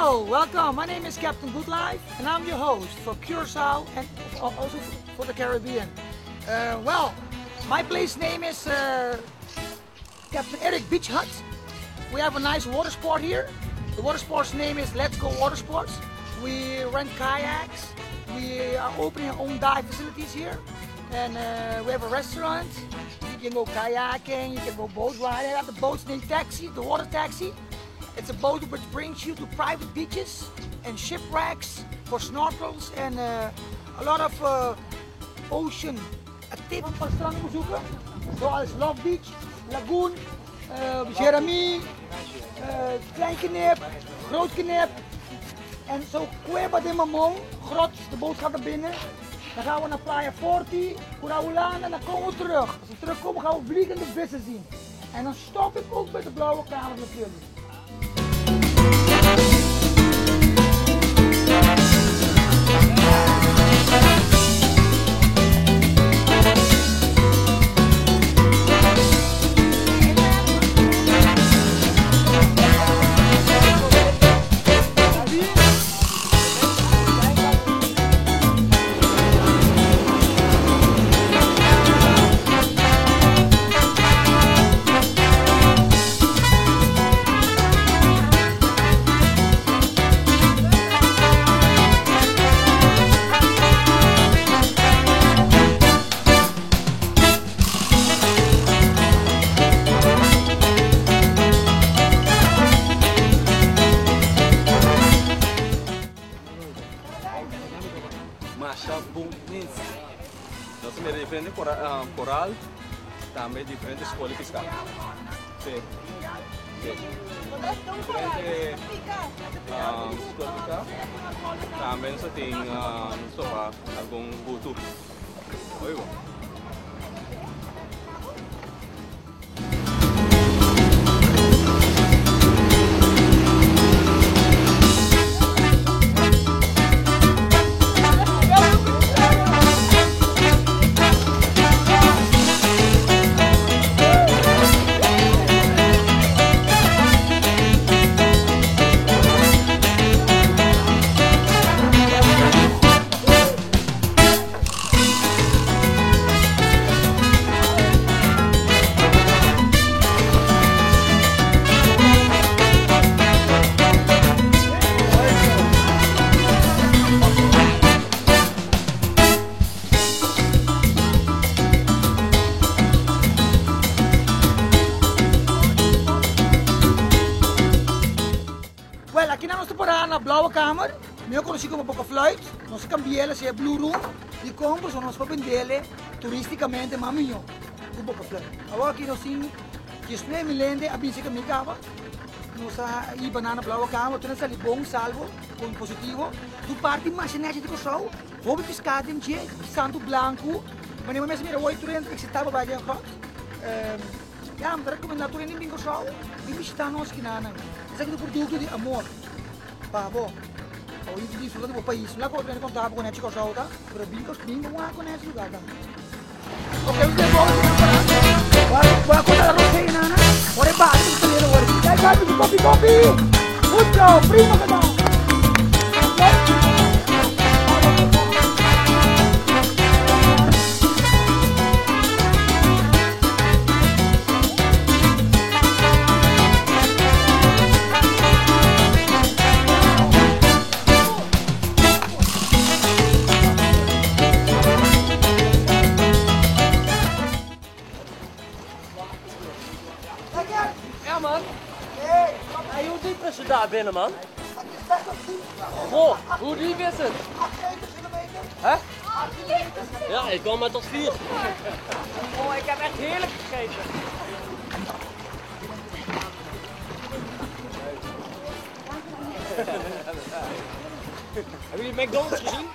Hello, welcome. My name is Captain Goodlife and I'm your host for Curacao and also for the Caribbean. Well, my place name is Captain Eric Beach Hut. We have a nice water sport here. The water sport's name is Let's Go Water Sports. We rent kayaks. We are opening our own dive facilities here. And we have a restaurant. You can go kayaking, you can go boat riding. I have the boat's named Taxi, the water taxi. It's a boat which brings you to private beaches and shipwrecks for snorkels and a lot of ocean activity. Van stranden bezoeken, zoals Love Beach, Lagoon, Jeremy, Klein Knip, Groot Knip en zo Cueva de Mamon, grot, de boot gaat naar binnen. Dan gaan we naar Playa Forti, Curaulana en dan komen we terug. Als we terugkomen gaan we vliegende vissen zien. En dan stop ik ook bij de blauwe kamer met jullie. Masha Buntins. Nós temos diferentes coral, também diferentes escolas fiscais. Sim. Diferentes escolas fiscais. Também só tem algum butu. Oi, Well, aqui na nossa temporada, na Blauwe Kamer, eu conheci como Boca Fluit, nós cambiamos a Blue Room e compras nós para vender turisticamente maminho, o Boca Fluit. Agora aqui nós temos que explicar milende a bem que me acaba, nós aí banana Blauwe Kamer, tu não sabe bom, salvo, com positivo, tu parte mais energia de coração, vou piscar tem dia, santo branco, mas nem mais mira 8 rent, que se estava vai já pronto. Ja, maar ik recomendo dat in bingo show. Die bestaan ons kinana. Zeg ik de produto de amor. Pavo. O isso disso lá do país. Lá quando ele contava com esse show, tá? Para bingo lá com esse lugar, tá? Ok, você volta. Vai contar a rotina, né? Ora bate o primeiro ora. Dai capi de copy. Muito, prima que não. Ja man, hij hoeft niet tussen daar binnen man. Goh, hoe diep is het? 8 kilometer. Hè? Ja, ik kom maar tot 4. Oh, ik heb echt heerlijk gegeten. Hebben jullie McDonald's gezien?